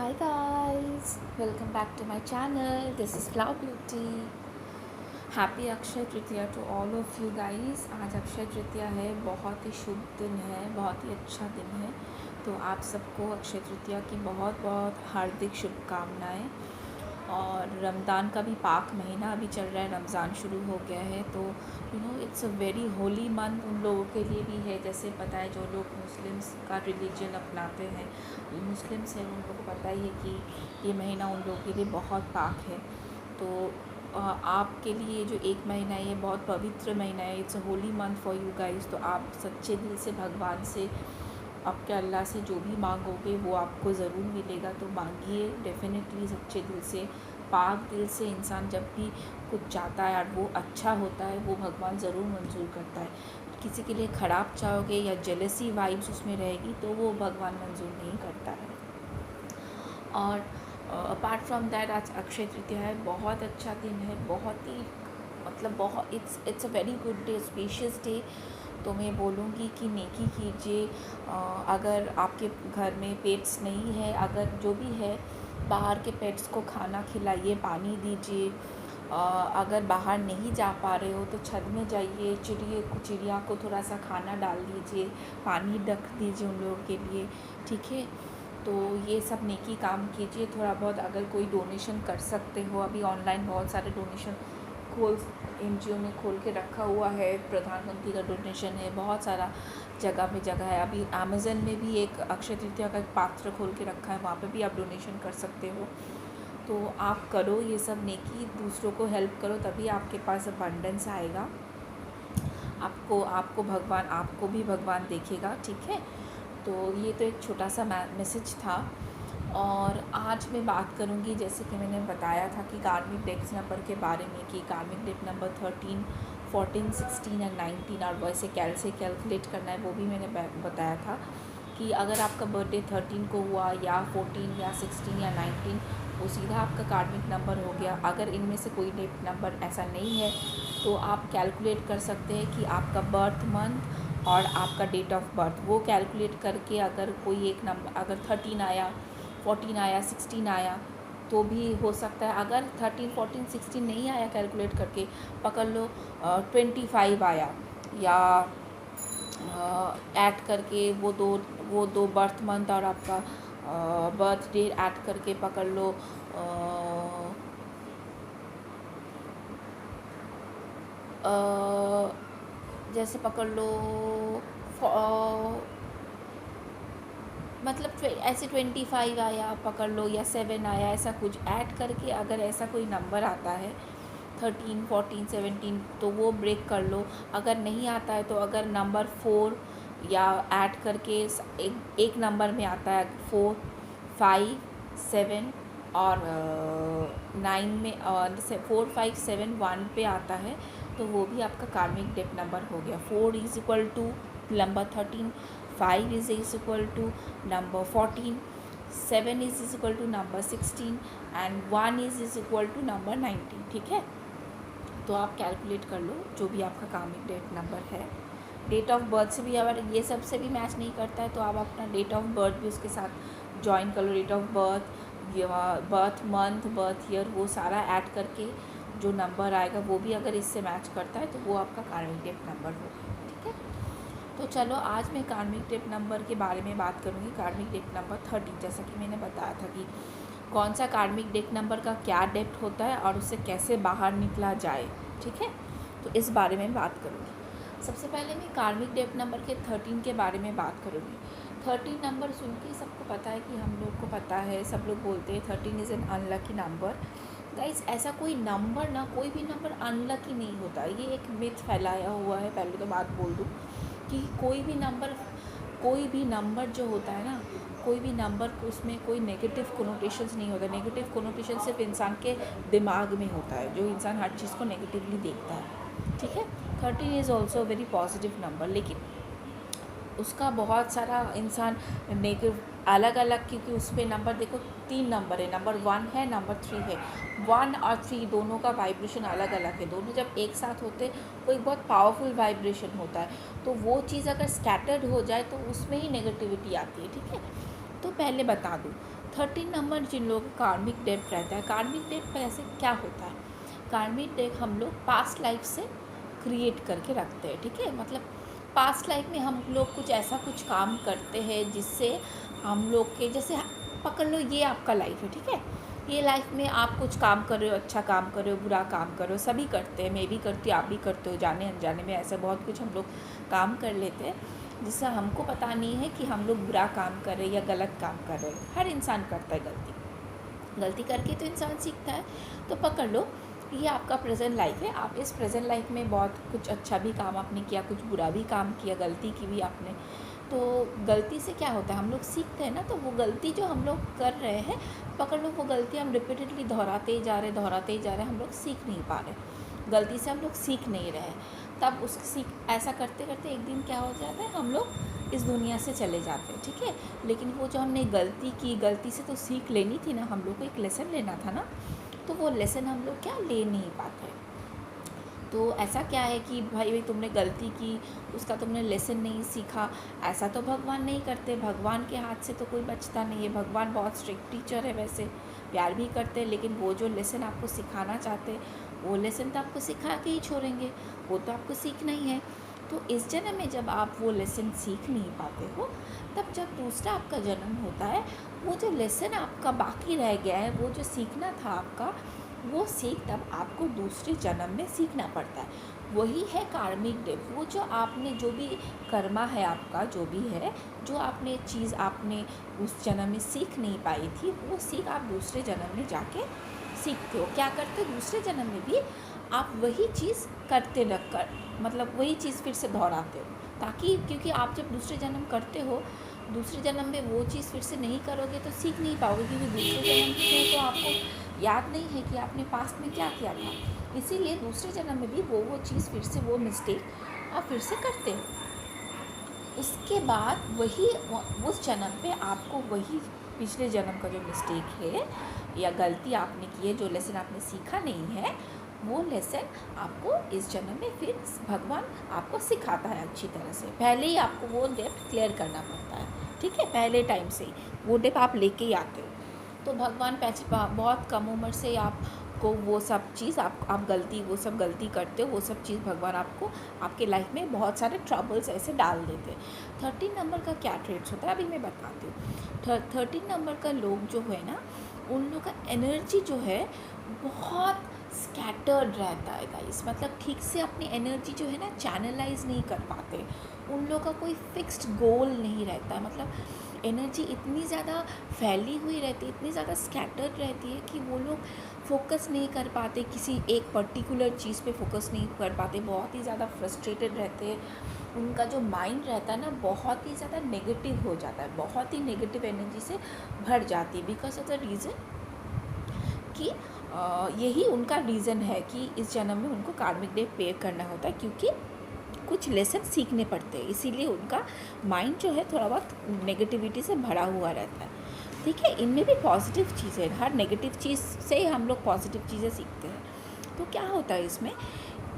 Hi guys, welcome back to my channel. This is Flower Beauty. Happy Akshaya Tritiya to all of you guys. आज अक्षय तृतीया है, बहुत ही शुभ दिन है, बहुत ही अच्छा दिन है। तो आप सबको अक्षय तृतीया की बहुत बहुत हार्दिक शुभकामनाएं। और रमज़ान का भी पाक महीना अभी चल रहा है, रमज़ान शुरू हो गया है। तो it's a very Holi month उन लोगों के लिए भी है। जैसे पता है जो लोग मुस्लिम्स का रिलीजन अपनाते हैं, मुस्लिम्स हैं, उन लोगों को पता ही है कि ये महीना उन लोगों के लिए बहुत पाक है। तो आपके लिए जो एक महीना है ये बहुत पवित्र महीना है। It's a Holi month for you guys. तो आप सच्चे दिल से भगवान से, आपके अल्लाह से जो भी मांगोगे वो आपको ज़रूर मिलेगा। तो मांगिए डेफिनेटली सच्चे दिल से, पाक दिल से। इंसान जब भी कुछ चाहता है और वो अच्छा होता है वो भगवान ज़रूर मंजूर करता है। किसी के लिए ख़राब चाहोगे या जेलसी वाइब्स उसमें रहेगी तो वो भगवान मंजूर नहीं करता है। और अपार्ट फ्रॉम दैट आज अक्षय तृतीया है, बहुत अच्छा दिन है, बहुत ही मतलब बहुत it's a very good day, spacious day. तो मैं बोलूँगी कि नेकी कीजिए। अगर आपके घर में पेट्स नहीं है, अगर जो भी है, बाहर के पेट्स को खाना खिलाइए, पानी दीजिए। अगर बाहर नहीं जा पा रहे हो तो छत में जाइए, चिड़िया को थोड़ा सा खाना डाल दीजिए, पानी रख दीजिए उन लोगों के लिए, ठीक है। तो ये सब नेकी काम कीजिए। थोड़ा बहुत अगर कोई डोनेशन कर सकते हो, अभी ऑनलाइन बहुत सारे डोनेशन एनजीओ ने खोल के रखा हुआ है, प्रधानमंत्री का डोनेशन है, बहुत सारा जगह पे जगह है। अभी अमेज़न में भी एक अक्षय तृतीया का एक पात्र खोल के रखा है, वहाँ पे भी आप डोनेशन कर सकते हो। तो आप करो ये सब नेकी, दूसरों को हेल्प करो, तभी आपके पास अबंडेंस आएगा। आपको भी भगवान देखेगा, ठीक है। तो ये तो एक छोटा सा मैसेज था। और आज मैं बात करूंगी, जैसे कि मैंने बताया था कि कार्मिक डेट्स नंबर के बारे में, कि कार्मिक डेट नंबर 13, 14, 16 एंड 19 और वैसे कैसे कैलकुलेट करना है वो भी मैंने बताया था। कि अगर आपका बर्थडे 13 को हुआ या 14 या 16 या 19, वो सीधा आपका कार्मिक नंबर हो गया। अगर इनमें से कोई डेट नंबर ऐसा नहीं है तो आप कैलकुलेट कर सकते हैं कि आपका बर्थ मंथ और आपका डेट ऑफ बर्थ, वो कैलकुलेट करके अगर कोई एक नंबर, अगर 13 आया, 14 आया, 16 आया तो भी हो सकता है। अगर 13, 14, 16 नहीं आया कैलकुलेट करके, पकड़ लो 25 आया, या ऐड करके वो दो बर्थ मंथ और आपका बर्थ डे ऐड करके पकड़ लो जैसे पकड़ लो मतलब ऐसे 25 आया पकड़ लो, या 7 आया, ऐसा कुछ ऐड करके अगर ऐसा कोई नंबर आता है 13, 14, 17 तो वो ब्रेक कर लो। अगर नहीं आता है तो अगर नंबर 4 या ऐड करके एक नंबर में आता है 4, 5, 7 और 9 में, 4, 5, 7, 1 पे आता है तो वो भी आपका कार्मिक डेट नंबर हो गया। 4 is equal to number 13, 5 is equal to number 14, 7 is equal to number 16 and 1 is equal to number 19, ठीक है। तो आप कैलकुलेट कर लो जो भी आपका कार्मिक डेट नंबर है। डेट ऑफ बर्थ से भी, अगर ये सब से भी मैच नहीं करता है तो आप अपना डेट ऑफ बर्थ भी उसके साथ ज्वाइन कर लो। Date of birth, birth month, birth year, वो सारा ऐड करके जो नंबर आएगा वो भी अगर इससे मैच करता है तो वो आपका कार्मिक डेट नंबर होगा, ठीक है। तो चलो आज मैं कार्मिक डेट नंबर के बारे में बात करूँगी। कार्मिक डेट नंबर 13, जैसा कि मैंने बताया था कि कौन सा कार्मिक डेट नंबर का क्या डेप्थ होता है और उससे कैसे बाहर निकला जाए, ठीक है। तो इस बारे में बात करूँगी। सबसे पहले मैं कार्मिक डेट नंबर के 13 के बारे में बात करूँगी। 13 नंबर सुन के सबको पता है कि हम लोग को पता है, सब लोग बोलते हैं 13 is an unlucky number. Guys ऐसा कोई नंबर ना, कोई भी नंबर अनलकी नहीं होता। ये एक मिथ फैलाया हुआ है। पहले तो बात बोल दूँ कि कोई भी नंबर जो होता है ना, कोई भी नंबर उसमें कोई नेगेटिव कोनोटेशंस नहीं होता। नेगेटिव कोनोटेशन सिर्फ इंसान के दिमाग में होता है, जो इंसान हर चीज़ को नेगेटिवली देखता है, ठीक है। 13 is also very positive number, लेकिन उसका बहुत सारा इंसान नेगेटिव अलग अलग, क्योंकि उस पर नंबर देखो 3 नंबर है, नंबर 1 है, नंबर 3 है। 1 और 3 दोनों का वाइब्रेशन अलग अलग है। दोनों जब एक साथ होते वो एक बहुत पावरफुल वाइब्रेशन होता है। तो वो चीज़ अगर स्कैटर्ड हो जाए तो उसमें ही नेगेटिविटी आती है, ठीक है। तो पहले बता दूँ, 13 नंबर जिन लोगों का कार्मिक डेट रहता है, कार्मिक डेट पर ऐसे क्या होता है, कार्मिक डेट हम लोग पास्ट लाइफ से क्रिएट करके रखते हैं, ठीक है। मतलब पास्ट लाइफ में हम लोग कुछ ऐसा कुछ काम करते हैं जिससे हम लोग के, जैसे पकड़ लो ये आपका लाइफ है, ठीक है। ये लाइफ में आप कुछ काम कर रहे हो, अच्छा काम कर रहे हो, बुरा काम कर रहे हो, सभी करते हैं, मैं भी करती हूँ, आप भी करते हो, जाने अनजाने में ऐसा बहुत कुछ हम लोग काम कर लेते हैं जिससे हमको पता नहीं है कि हम लोग बुरा काम कर रहे हैं या गलत काम कर रहे हैं। हर इंसान करता है गलती करके तो इंसान सीखता है। तो पकड़ लो ये आपका प्रेजेंट लाइफ है, आप इस प्रेजेंट लाइफ में बहुत कुछ अच्छा भी काम आपने किया, कुछ बुरा भी काम किया, गलती की भी आपने। तो गलती से क्या होता है, हम लोग सीखते हैं ना, तो वो गलती जो हम लोग कर रहे हैं, पकड़ लो वो गलती हम रिपीटेडली दोहराते ही जा रहे, हम लोग सीख नहीं पा रहे, गलती से हम लोग सीख नहीं रहे। तब उस ऐसा करते करते एक दिन क्या हो जाता है, हम लोग इस दुनिया से चले जाते हैं, ठीक है। लेकिन वो जो हमने गलती की, गलती से तो सीख लेनी थी ना, हम लोग को एक लेसन लेना था ना, तो वो लेसन हम लोग क्या ले नहीं पाते। तो ऐसा क्या है कि भाई तुमने गलती की, उसका तुमने लेसन नहीं सीखा, ऐसा तो भगवान नहीं करते, भगवान के हाथ से तो कोई बचता नहीं है। भगवान बहुत स्ट्रिक्ट टीचर है, वैसे प्यार भी करते हैं, लेकिन वो जो लेसन आपको सिखाना चाहते वो लेसन तो आपको सिखा के ही छोड़ेंगे, वो तो आपको सीखना ही है। तो इस जन्म में जब आप वो लेसन सीख नहीं पाते हो, तब जब दूसरा आपका जन्म होता है, वो जो लेसन आपका बाकी रह गया है, वो जो सीखना था आपका, वो सीख तब आपको दूसरे जन्म में सीखना पड़ता है। वही है कार्मिक डेट। वो जो आपने जो भी कर्मा है आपका, जो भी है, जो आपने चीज़ आपने उस जन्म में सीख नहीं पाई थी, वो सीख आप दूसरे जन्म में जाके सीखते हो। क्या करते हो, दूसरे जन्म में भी आप वही चीज़ करते रखकर, मतलब वही चीज़ फिर से दोहराते हो, ताकि क्योंकि आप जब दूसरे जन्म करते हो, दूसरे जन्म में वो चीज़ फिर से नहीं करोगे तो सीख नहीं पाओगे, क्योंकि दूसरे जन्म में तो आपको याद नहीं है कि आपने पास्ट में क्या किया था। इसीलिए दूसरे जन्म में भी वो चीज़ फिर से, वो मिस्टेक आप फिर से करते हो। उसके बाद वही उस जन्म पे आपको वही पिछले जन्म का जो मिस्टेक है या गलती आपने की है, जो लेसन आपने सीखा नहीं है, वो लेसन आपको इस जन्म में फिर भगवान आपको सिखाता है अच्छी तरह से। पहले ही आपको वो डेप्थ क्लियर करना पड़ता है, ठीक है, पहले टाइम से ही वो डेप्थ आप लेके ही आते हो। तो भगवान बहुत कम उम्र से आपको वो सब चीज़ आप गलती, वो सब गलती करते हो, वो सब चीज़ भगवान आपको आपके लाइफ में बहुत सारे ट्रबल्स ऐसे डाल देते हैं। 13 नंबर का क्या ट्रेड्स होता है अभी मैं बताती हूँ। 13 नंबर का लोग जो है ना, उन लोग का एनर्जी जो है बहुत स्कैटर्ड रहता है गाइस। मतलब ठीक से अपनी एनर्जी जो है ना चैनलाइज नहीं कर पाते, उन लोगों का कोई फिक्स्ड गोल नहीं रहता है। मतलब एनर्जी इतनी ज़्यादा फैली हुई रहती है, इतनी ज़्यादा स्कैटर्ड रहती है कि वो लोग फोकस नहीं कर पाते, किसी एक पर्टिकुलर चीज़ पे फोकस नहीं कर पाते, बहुत ही ज़्यादा फ्रस्ट्रेटेड रहते हैं। उनका जो माइंड रहता है ना बहुत ही ज़्यादा नेगेटिव हो जाता है, बहुत ही नेगेटिव एनर्जी से भर जाती है, बिकॉज ऑफ द रीज़न कि यही उनका रीज़न है कि इस जन्म में उनको कार्मिक डे पे करना होता है, क्योंकि कुछ लेसन सीखने पड़ते हैं, इसीलिए उनका माइंड जो है थोड़ा बहुत नेगेटिविटी से भरा हुआ रहता है, ठीक है। इनमें भी पॉजिटिव चीज़ें, हर नेगेटिव चीज़ से हम लोग पॉजिटिव चीज़ें सीखते हैं। तो क्या होता है इसमें,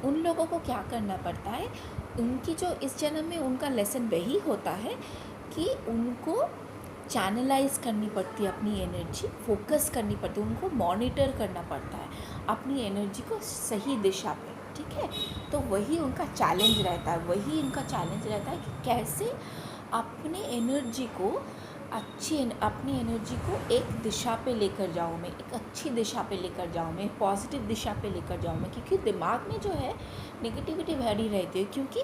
उन लोगों को क्या करना पड़ता है, उनकी जो इस जन्म में उनका लेसन वही होता है कि उनको चैनलाइज करनी पड़ती है अपनी एनर्जी, फोकस करनी पड़ती है, उनको मॉनिटर करना पड़ता है अपनी एनर्जी को सही दिशा पे, ठीक है। तो वही उनका चैलेंज रहता है, वही उनका चैलेंज रहता है कि कैसे अपने एनर्जी को अपनी एनर्जी को एक दिशा पे लेकर जाऊँ मैं, एक अच्छी दिशा पे लेकर जाऊँ मैं, पॉजिटिव दिशा पे लेकर जाऊँ मैं, क्योंकि दिमाग में जो है नेगेटिविटी भरी रहती है। क्योंकि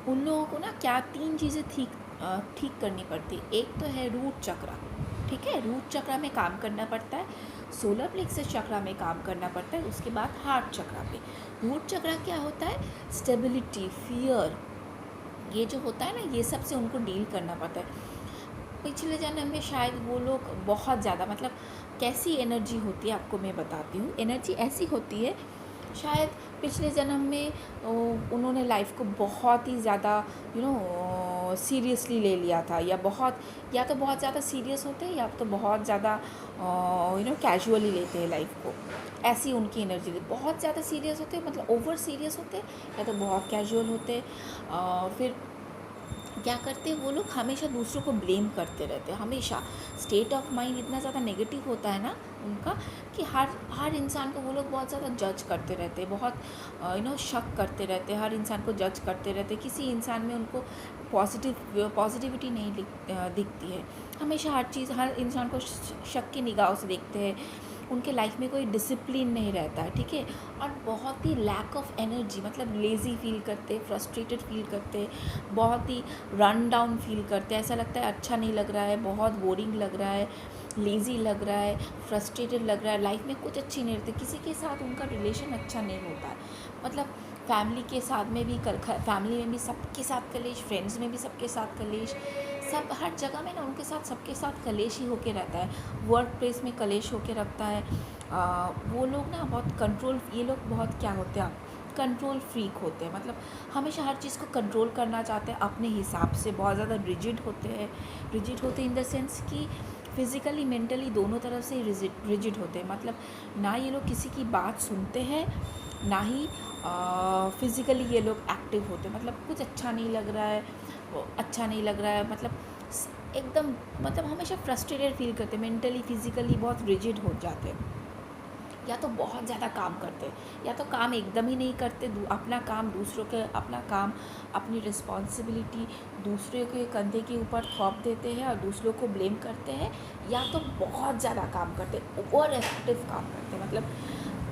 उन लोगों को ना क्या 3 चीज़ें ठीक करनी पड़ती। एक तो है रूट चक्र, ठीक है, रूट चक्र में काम करना पड़ता है, सोलर प्लेक्सस चक्र में काम करना पड़ता है, उसके बाद हार्ट चक्र पे। रूट चक्र क्या होता है, स्टेबिलिटी, फियर, ये जो होता है ना, ये सब से उनको डील करना पड़ता है। पिछले जन्म में शायद वो लोग बहुत ज़्यादा, मतलब कैसी एनर्जी होती है आपको मैं बताती हूँ। एनर्जी ऐसी होती है, शायद पिछले जन्म में उन्होंने लाइफ को बहुत ही ज़्यादा सीरियसली ले लिया था, या तो बहुत ज़्यादा सीरियस होते हैं, या तो बहुत ज़्यादा कैजुअली लेते हैं लाइफ को। ऐसी उनकी एनर्जी, बहुत ज़्यादा सीरियस होते हैं, मतलब ओवर सीरियस होते हैं, या तो बहुत कैजुअल होते हैं। फिर क्या करते हैं वो लोग, हमेशा दूसरों को ब्लेम करते रहते हैं। हमेशा स्टेट ऑफ माइंड इतना ज़्यादा नेगेटिव होता है ना उनका, कि हर हर इंसान को वो लोग बहुत ज़्यादा जज करते रहते हैं, बहुत शक करते रहते हैं, हर इंसान को जज करते रहते हैं। किसी इंसान में उनको पॉजिटिविटी नहीं दिखती है। हमेशा हर चीज़, हर इंसान को शक की निगाहों से देखते हैं। उनके लाइफ में कोई डिसिप्लिन नहीं रहता है, ठीक है। और बहुत ही लैक ऑफ एनर्जी, मतलब लेज़ी फील करते, फ्रस्ट्रेटेड फील करते, बहुत ही रन डाउन फील करते। ऐसा लगता है अच्छा नहीं लग रहा है, बहुत बोरिंग लग रहा है, लेज़ी लग रहा है, फ्रस्ट्रेटेड लग रहा है, लाइफ में कुछ अच्छी नहीं रहती। किसी के साथ उनका रिलेशन अच्छा नहीं होता है, मतलब फैमिली के साथ में भी फैमिली में भी सबके साथ कलेश, फ्रेंड्स में भी सबके साथ कलेश, सब हर जगह में ना उनके साथ, सबके साथ कलेश ही होके रहता है। वर्क प्लेस में कलेश होके रखता है। वो लोग ना बहुत कंट्रोल, ये लोग बहुत क्या होते हैं, कंट्रोल फ्रीक होते हैं, मतलब हमेशा हर चीज़ को कंट्रोल करना चाहते हैं अपने हिसाब से। बहुत ज़्यादा रिजिड होते हैं, इन द सेंस कि फिज़िकली मेंटली दोनों तरफ से रिजिड होते हैं। मतलब ना ये लोग किसी की बात सुनते हैं, ना ही फिज़िकली ये लोग एक्टिव होते हैं। मतलब कुछ अच्छा नहीं लग रहा है, मतलब एकदम, मतलब हमेशा फ्रस्ट्रेटेड फील करते हैं, मेंटली फिज़िकली बहुत रिजिड हो जाते हैं। या तो बहुत ज़्यादा काम करते हैं, या तो काम एकदम ही नहीं करते, अपना काम दूसरों के, अपना काम, अपनी रिस्पॉन्सिबिलिटी दूसरे के कंधे के ऊपर थोप देते हैं और दूसरों को ब्लेम करते हैं। या तो बहुत ज़्यादा काम करते हैं, ओवर एक्टिव काम करते हैं। मतलब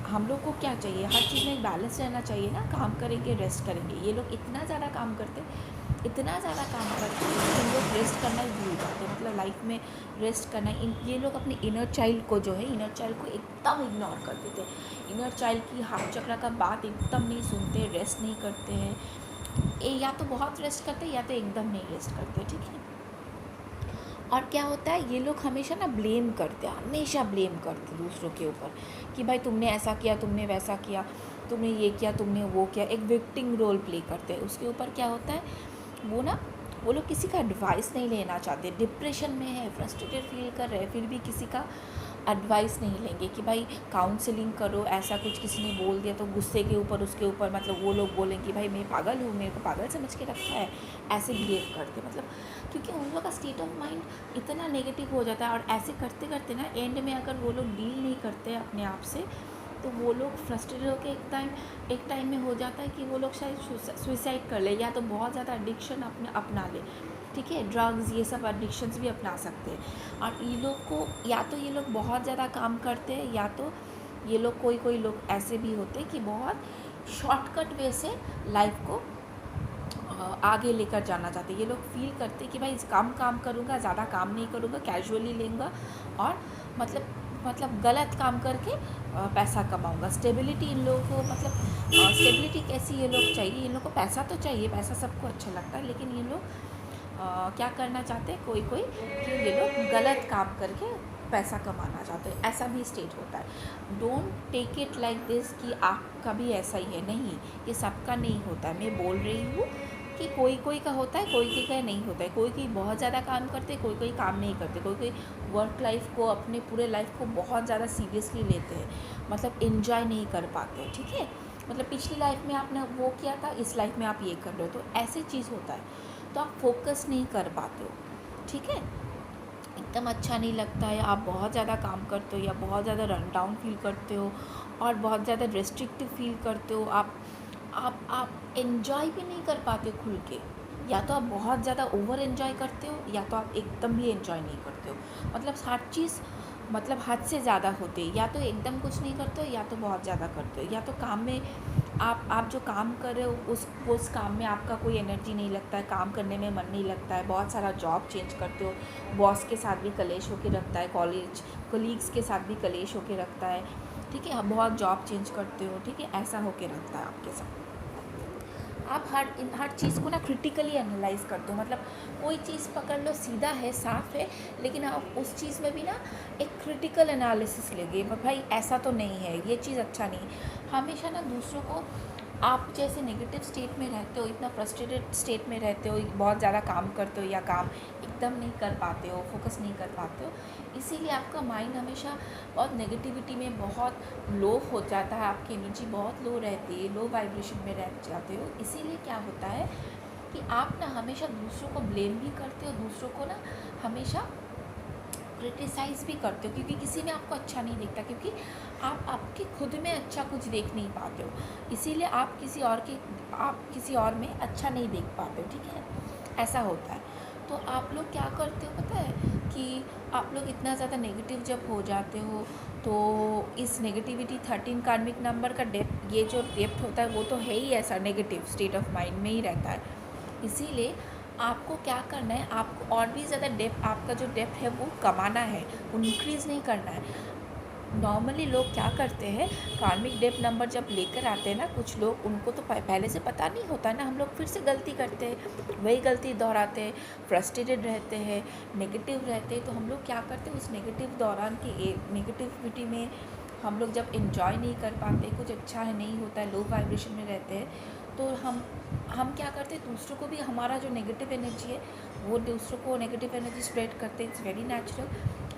हम लोग को क्या चाहिए, हर चीज़ में एक बैलेंस रहना चाहिए ना, काम करेंगे रेस्ट करेंगे। ये लोग इतना ज़्यादा काम करते हैं, इतना ज़्यादा काम करते हैं, इन लोग रेस्ट करना ही भूल जाते हैं। मतलब लाइफ में रेस्ट करना, ये लोग अपने इनर चाइल्ड को जो है, इनर चाइल्ड को एकदम इग्नोर कर देते हैं। इनर चाइल्ड की हाथ चक्र का बात एकदम नहीं सुनते, रेस्ट नहीं करते हैं। या तो बहुत रेस्ट करते हैं, या तो एकदम नहीं रेस्ट करते, ठीक है। और क्या होता है, ये लोग हमेशा ना ब्लेम करते हैं, हमेशा ब्लेम करते दूसरों के ऊपर, कि भाई तुमने ऐसा किया, तुमने वैसा किया, तुमने ये किया, तुमने वो किया। एक विक्टिम रोल प्ले करते हैं। उसके ऊपर क्या होता है, वो लोग किसी का एडवाइस नहीं लेना चाहते। डिप्रेशन में है, फ्रस्ट्रेटेड फील कर रहे हैं, फिर भी किसी का एडवाइस नहीं लेंगे कि भाई काउंसलिंग करो। ऐसा कुछ किसी ने बोल दिया तो गुस्से के ऊपर, उसके ऊपर, मतलब वो लोग बोलेंगे भाई मैं पागल हूँ, मेरे को पागल समझ के रखा है, ऐसे बिहेव करते। मतलब क्योंकि उन लोग का स्टेट ऑफ माइंड इतना नेगेटिव हो जाता है। और ऐसे करते करते ना एंड में अगर वो लोग डील नहीं करते अपने आप से, तो वो लोग फ्रस्ट्रेटेड होकर एक टाइम में हो जाता है कि वो लोग शायद सुइसाइड कर ले, या तो बहुत ज़्यादा एडिक्शन अपना ले, ठीक है। ड्रग्स, ये सब एडिक्शंस भी अपना सकते हैं। और ये लोग को, या तो ये लोग बहुत ज़्यादा काम करते हैं, या तो ये लोग, कोई लोग ऐसे भी होते हैं कि बहुत शॉर्टकट वे से लाइफ को आगे लेकर जाना चाहते हैं। ये लोग फील करते हैं कि भाई कम काम करूँगा, ज़्यादा काम नहीं करूँगा, कैजुअली लेंगा, और मतलब गलत काम करके पैसा कमाऊँगा। स्टेबिलिटी इन लोगों को, मतलब स्टेबिलिटी कैसी ये लोग चाहिए, इन लोगों को पैसा तो चाहिए, पैसा सबको अच्छा लगता है, लेकिन ये लोग क्या करना चाहते हैं, कोई कि ये लोग गलत काम करके पैसा कमाना चाहते हैं। ऐसा भी स्टेट होता है। Don't take it like this कि आपका भी ऐसा ही है, नहीं, ये सबका नहीं होता है। मैं बोल रही हूँ कि कोई का होता है, कोई का नहीं होता है। कोई बहुत ज़्यादा काम करते हैं, कोई काम नहीं करते। कोई वर्क लाइफ को, अपने पूरे लाइफ को बहुत ज़्यादा सीरियसली लेते हैं, मतलब इन्जॉय नहीं कर पाते, ठीक है। मतलब पिछली लाइफ में आपने वो किया था, इस लाइफ में आप ये कर रहे हो, तो ऐसे चीज़ होता है। तो आप फोकस नहीं कर पाते हो, ठीक है, एकदम अच्छा नहीं लगता है। आप बहुत ज़्यादा काम करते हो, या बहुत ज़्यादा रन डाउन फील करते हो, और बहुत ज़्यादा रेस्ट्रिक्टिव फील करते हो। आप एन्जॉय भी नहीं कर पाते खुल के। या तो आप बहुत ज़्यादा ओवर एन्जॉय करते हो, या तो आप एकदम भी एन्जॉय नहीं करते हो। मतलब हर चीज़, मतलब हद से ज़्यादा होते हैं। या तो एकदम कुछ नहीं करते हो, या तो बहुत ज़्यादा करते हो। या तो काम में आप जो काम कर रहे हो, उस काम में आपका कोई एनर्जी नहीं लगता है, काम करने में मन नहीं लगता है। बहुत सारा जॉब चेंज करते हो, बॉस के साथ भी कलेश होके रखता है, कोलीग्स के साथ भी कलेश होके रखता है, ठीक है। बहुत जॉब चेंज करते हो, ठीक है, ऐसा होके रखता है आपके साथ। आप हर चीज़ को ना क्रिटिकली एनालाइज करते हो। मतलब कोई चीज़ पकड़ लो, सीधा है, साफ है, लेकिन आप उस चीज़ में भी ना एक क्रिटिकल एनालिसिस लेंगे, भाई ऐसा तो नहीं है, ये चीज़ अच्छा नहीं। हमेशा ना दूसरों को, आप जैसे नेगेटिव स्टेट में रहते हो, इतना फ्रस्ट्रेटेड स्टेट में रहते हो, बहुत ज़्यादा काम करते हो, या काम एकदम नहीं कर पाते हो, फोकस नहीं कर पाते हो, इसीलिए आपका माइंड हमेशा बहुत नेगेटिविटी में बहुत लो हो जाता है। आपकी एनर्जी बहुत लो रहती है, लो वाइब्रेशन में रह जाते हो। इसीलिए क्या होता है, कि आप ना हमेशा दूसरों को ब्लेम भी करते हो, दूसरों को ना हमेशा क्रिटिसाइज़ भी करते हो, क्योंकि किसी में आपको अच्छा नहीं दिखता, क्योंकि आप आपके खुद में अच्छा कुछ देख नहीं पाते हो, इसीलिए आप किसी और में अच्छा नहीं देख पाते हो, ठीक है, ऐसा होता है। तो आप लोग क्या करते हो पता है, कि आप लोग इतना ज़्यादा नेगेटिव जब हो जाते हो, तो इस नेगेटिविटी 13 कार्मिक नंबर का डेप्थ, ये जो डेप्थ होता है वो तो है ही ऐसा, नेगेटिव स्टेट ऑफ माइंड में ही रहता है। इसीलिए आपको क्या करना है, आपको और भी ज़्यादा डेप्थ, आपका जो डेप्थ है वो कमाना है, इंक्रीज़ नहीं करना है। नॉर्मली लोग क्या करते हैं, कार्मिक डेप्थ नंबर जब लेकर आते हैं ना, कुछ लोग, उनको तो पहले से पता नहीं होता ना, हम लोग फिर से गलती करते हैं, वही गलती दोहराते हैं, फ्रस्ट्रेटेड रहते हैं, नेगेटिव रहते हैं। तो हम लोग क्या करते हैं, उस नेगेटिव दौरान की नेगेटिविटी में हम लोग जब इन्जॉय नहीं कर पाते, कुछ अच्छा है नहीं होता है, लो वाइब्रेशन में रहते हैं, तो हम क्या करते हैं, दूसरों को भी हमारा जो नेगेटिव एनर्जी है वो दूसरों को नेगेटिव एनर्जी स्प्रेड करते हैं। It's very natural.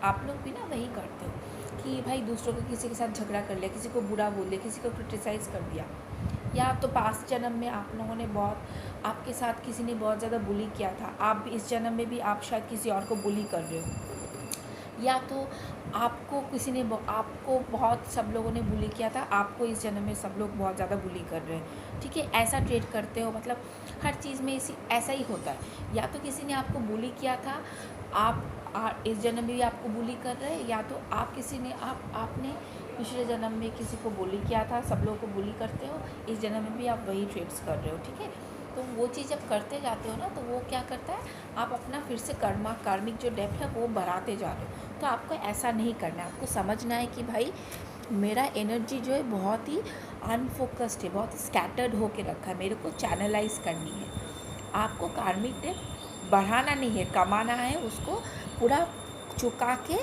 आप लोग भी ना वही करते हो कि भाई दूसरों को, किसी के साथ झगड़ा कर लिया, किसी को बुरा बोल दिया, किसी को क्रिटिसाइज़ कर दिया, या तो पास्ट जन्म में आप लोगों ने आपके साथ किसी ने बहुत ज़्यादा बुली किया था, आप भी इस जन्म में भी आप शायद किसी और को बुली कर रहे हो, या तो आपको किसी ने आपको बहुत सब लोगों ने बुली किया था, आपको इस जन्म में सब लोग बहुत ज़्यादा बुली कर रहे हैं, ठीक है, ऐसा ट्रीट करते हो। मतलब हर चीज़ में ऐसा ही होता है, या तो किसी ने आपको बुली किया था, आप इस जन्म में भी आपको बुली कर रहे हैं, या तो आपने पिछले जन्म में किसी को बुली किया था, सब लोगों को बुली करते हो, इस जन्म में भी आप वही ट्रीट्स कर रहे हो, ठीक है। तो वो चीज़ जब करते जाते हो ना, तो वो क्या करता है, आप अपना फिर से कार्मिक जो डेप्थ है वो बढ़ाते जा रहे हो। तो आपको ऐसा नहीं करना है, आपको समझना है कि भाई मेरा एनर्जी जो है बहुत ही अनफोकस्ड है, बहुत स्कैटर्ड होके रखा है, मेरे को चैनलाइज करनी है। आपको कार्मिक डेप्थ बढ़ाना नहीं है, कमाना है, उसको पूरा चुका के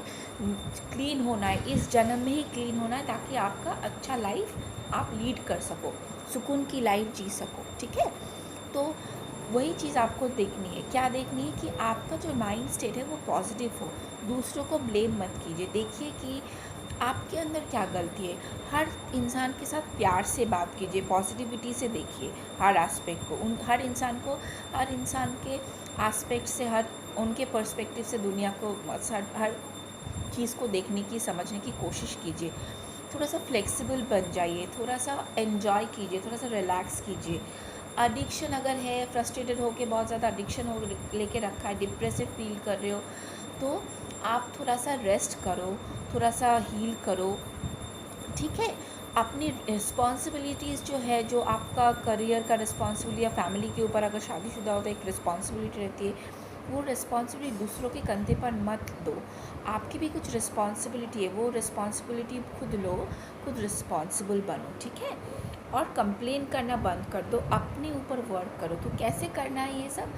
क्लीन होना है, इस जन्म में ही क्लीन होना है, ताकि आपका अच्छा लाइफ आप लीड कर सको, सुकून की लाइफ जी सको, ठीक है। तो वही चीज़ आपको देखनी है। क्या देखनी है कि आपका जो माइंड स्टेट है वो पॉजिटिव हो, दूसरों को ब्लेम मत कीजिए, देखिए कि आपके अंदर क्या गलती है। हर इंसान के साथ प्यार से बात कीजिए, पॉजिटिविटी से देखिए हर एस्पेक्ट को, हर इंसान के एस्पेक्ट से, हर उनके पर्सपेक्टिव से दुनिया को, हर चीज़ को देखने की, समझने की कोशिश कीजिए। थोड़ा सा फ्लेक्सिबल बन जाइए, थोड़ा सा एन्जॉय कीजिए, थोड़ा सा रिलैक्स कीजिए। एडिक्शन अगर है, फ्रस्ट्रेटेड होकर बहुत ज़्यादा एडिक्शन हो लेके रखा है, डिप्रेसिव फील कर रहे हो, तो आप थोड़ा सा रेस्ट करो, थोड़ा सा हील करो, ठीक है। अपनी रिस्पॉन्सिबिलिटीज़ जो है, जो आपका करियर का रिस्पॉन्सिबिलिटी या फैमिली के ऊपर अगर शादीशुदा हो तो एक रिस्पॉन्सिबिलिटी रहती है, वो रिस्पॉन्सिबिलिटी दूसरों के कंधे पर मत दो, आपकी भी कुछ रिस्पॉन्सिबिलिटी है, वो रिस्पॉन्सिबिलिटी खुद लो, खुद रिस्पॉन्सिबल बनो, ठीक है। और कंप्लेन करना बंद कर दो, अपने ऊपर वर्क करो। तो कैसे करना है ये सब,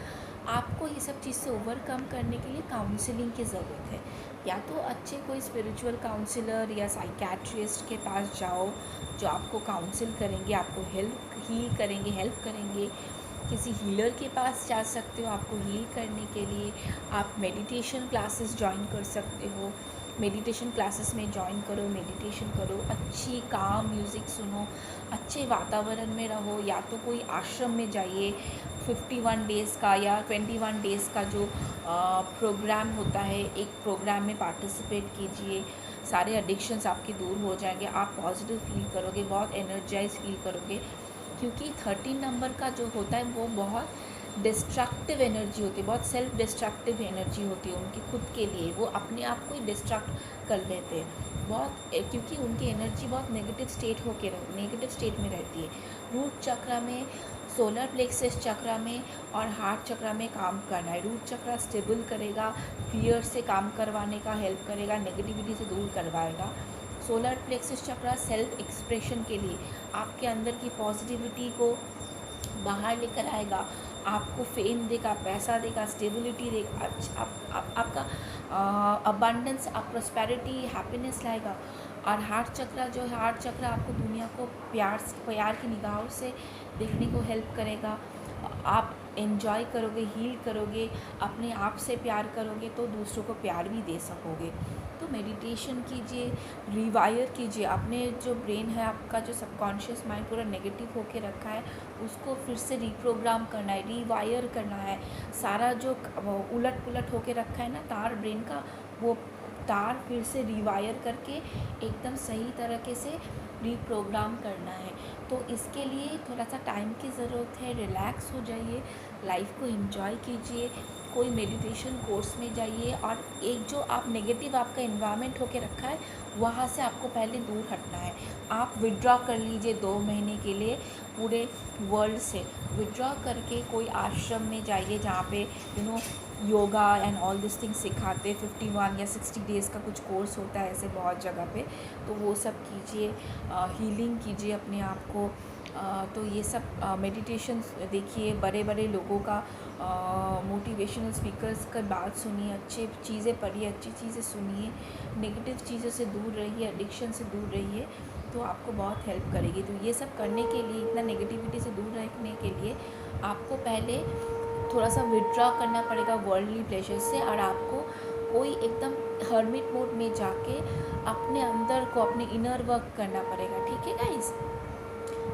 आपको ये सब चीज़ से ओवरकम करने के लिए काउंसलिंग की ज़रूरत है। या तो अच्छे कोई स्पिरिचुअल काउंसलर या साइकेट्रिस्ट के पास जाओ, जो आपको काउंसिल करेंगे, आपको हेल्प करेंगे। किसी हीलर के पास जा सकते हो आपको हील करने के लिए। आप मेडिटेशन क्लासेस ज्वाइन कर सकते हो, मेडिटेशन क्लासेस में ज्वाइन करो, मेडिटेशन करो, अच्छी काम म्यूज़िक सुनो, अच्छे वातावरण में रहो। या तो कोई आश्रम में जाइए, 51 डेज़ का या 21 डेज़ का जो प्रोग्राम होता है, एक प्रोग्राम में पार्टिसिपेट कीजिए, सारे एडिक्शंस आपके दूर हो जाएंगे, आप पॉजिटिव फील करोगे, बहुत एनर्जाइज फील करोगे। क्योंकि 13 नंबर का जो होता है वो बहुत डिस्ट्रक्टिव एनर्जी होती है, बहुत सेल्फ डिस्ट्रक्टिव एनर्जी होती है उनकी खुद के लिए, वो अपने आप को ही डिस्ट्रक्ट कर लेते हैं बहुत, क्योंकि उनकी एनर्जी बहुत नेगेटिव स्टेट में रहती है। रूट चक्र में, सोलर प्लेक्सस चक्र में और हार्ट चक्र में काम करना है। रूट चक्र स्टेबल करेगा, फियर से काम करवाने का हेल्प करेगा, नेगेटिविटी से दूर करवाएगा। सोलर प्लेक्सस चक्र सेल्फ एक्सप्रेशन के लिए आपके अंदर की पॉजिटिविटी को बाहर लेकर आएगा, आपको फेम देगा, पैसा देगा, स्टेबिलिटी देगा, आपका अबंडेंस, आप प्रॉस्पेरिटी, हैप्पीनेस लाएगा। और हार्ट चक्र जो है, हार्ट चक्र आपको दुनिया को प्यार की निगाहों से देखने को हेल्प करेगा। आप एंजॉय करोगे, हील करोगे, अपने आप से प्यार करोगे तो दूसरों को प्यार भी दे सकोगे। तो मेडिटेशन कीजिए, रिवायर कीजिए अपने जो ब्रेन है, आपका जो सबकॉन्शियस माइंड पूरा नेगेटिव होके रखा है उसको फिर से रिप्रोग्राम करना है, रिवायर करना है। सारा जो उलट पुलट होके रखा है ना तार ब्रेन का, वो तार फिर से रिवायर करके एकदम सही तरीके से रिप्रोग्राम करना है। तो इसके लिए थोड़ा सा टाइम की ज़रूरत है। रिलैक्स हो जाइए, लाइफ को एंजॉय कीजिए, कोई मेडिटेशन कोर्स में जाइए और एक जो आप नेगेटिव आपका इन्वायरमेंट होके रखा है वहाँ से आपको पहले दूर हटना है। आप विड्रॉ कर लीजिए 2 महीने के लिए पूरे वर्ल्ड से। विड्रॉ करके कोई आश्रम में जाइए जहाँ पे yoga and all this things सिखाते, 51 या 60 डेज़ का कुछ कोर्स होता है ऐसे बहुत जगह पे, तो वो सब कीजिए, हीलिंग कीजिए अपने आप को। तो ये सब मेडिटेशन देखिए, बड़े बड़े लोगों का मोटिवेशनल स्पीकर्स का बात सुनिए, अच्छी चीज़ें पढ़िए, अच्छी चीज़ें सुनिए, नेगेटिव चीज़ों से दूर रहिए, एडिक्शन से दूर रहिए, तो आपको बहुत हेल्प करेगी। तो ये सब करने के लिए, इतना नेगेटिविटी से दूर रखने के लिए आपको पहले थोड़ा सा विड्रॉ करना पड़ेगा वर्ल्डली प्लेजर से, और आपको कोई एकदम हर्मिट मोड में जाके अपने अंदर को, अपने इनर वर्क करना पड़ेगा। ठीक है गाइस?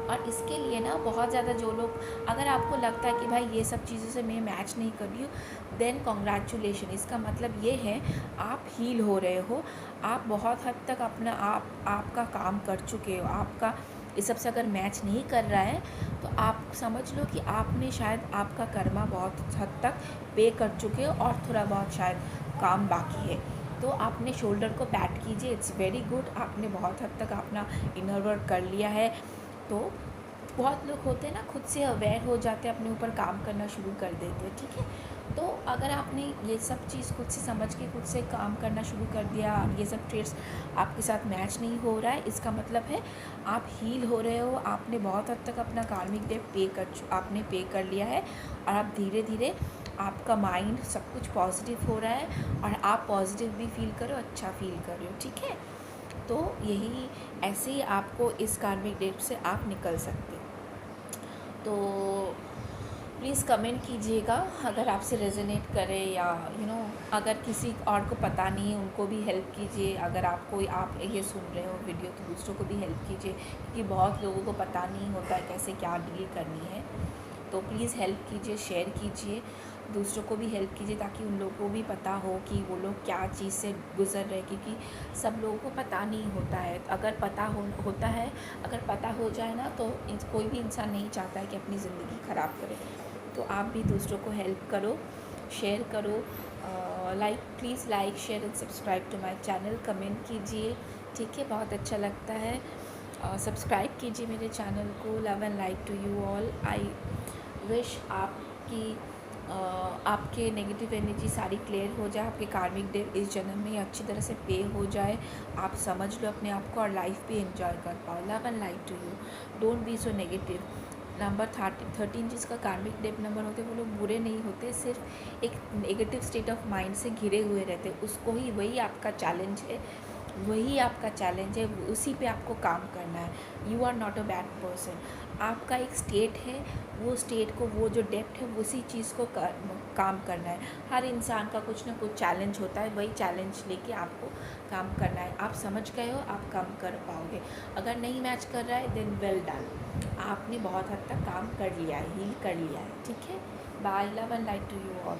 और इसके लिए ना बहुत ज़्यादा जो लोग, अगर आपको लगता है कि भाई ये सब चीज़ों से मैं मैच नहीं कर रही हूँ, देन कॉन्ग्रेचुलेशन। इसका मतलब ये है आप हील हो रहे हो, आप बहुत हद तक अपना आपका काम कर चुके हो। आपका इस सब से अगर मैच नहीं कर रहा है तो आप समझ लो कि आपने शायद आपका कर्मा बहुत हद तक पे कर चुके हो और थोड़ा बहुत शायद काम बाकी है। तो आपने शोल्डर को पैट कीजिए, इट्स वेरी गुड, आपने बहुत हद तक अपना इनर वर्क कर लिया है। तो बहुत लोग होते हैं ना, खुद से अवेयर हो जाते हैं, अपने ऊपर काम करना शुरू कर देते हैं। ठीक है? तो अगर आपने ये सब चीज़ खुद से समझ के खुद से काम करना शुरू कर दिया, ये सब ट्रेड्स आपके साथ मैच नहीं हो रहा है, इसका मतलब है आप हील हो रहे हो, आपने बहुत हद तक अपना कार्मिक डेट आपने पे कर लिया है, और आप धीरे धीरे आपका माइंड सब कुछ पॉजिटिव हो रहा है और आप पॉजिटिव भी फील करो, अच्छा फील कर रहे हो। ठीक है? तो यही ऐसे ही आपको इस कार्मिक डेट से आप निकल सकते हो। तो प्लीज़ कमेंट कीजिएगा अगर आपसे रेजोनेट करे, या अगर किसी और को पता नहीं है उनको भी हेल्प कीजिए। अगर आप ये सुन रहे हो वीडियो तो दूसरों को भी हेल्प कीजिए, क्योंकि बहुत लोगों को पता नहीं होता है कैसे क्या डील करनी है। तो प्लीज़ हेल्प कीजिए, शेयर कीजिए, दूसरों को भी हेल्प कीजिए, ताकि उन लोगों को भी पता हो कि वो लोग क्या चीज़ से गुज़र रहे हैं, क्योंकि सब लोगों को पता नहीं होता है। अगर पता होता है, अगर पता हो जाए ना, तो कोई भी इंसान नहीं चाहता है कि अपनी ज़िंदगी ख़राब करे। तो आप भी दूसरों को हेल्प करो, शेयर करो, please like share and subscribe to my channel, comment कीजिए। ठीक है? बहुत अच्छा लगता है। सब्सक्राइब कीजिए मेरे चैनल को। Love and light to you all. I wish आपके नेगेटिव एनर्जी सारी क्लियर हो जाए, आपके कार्मिक डेट इस जन्म में अच्छी तरह से पे हो जाए, आप समझ लो अपने आप को और लाइफ भी एंजॉय कर पाओ। Love and light to you. Don't be so negative. Number 13 जिसका कार्मिक डेट नंबर होते हैं, वो लोग बुरे नहीं होते, सिर्फ एक नेगेटिव स्टेट ऑफ माइंड से घिरे हुए रहते हैं। उसको ही, वही आपका चैलेंज है, वही आपका चैलेंज है, उसी पे आपको काम करना है। You are not a bad person. आपका एक स्टेट है, वो स्टेट को, वो जो डेप्थ है, उसी चीज़ को काम करना है। हर इंसान का कुछ ना कुछ चैलेंज होता है, वही चैलेंज लेके आपको काम करना है। आप समझ गए हो, आप काम कर पाओगे। अगर नहीं मैच कर रहा है, देन वेल डन, आपने बहुत हद तक काम कर लिया है, हील कर लिया है। ठीक है? Bye. Love and light to you all.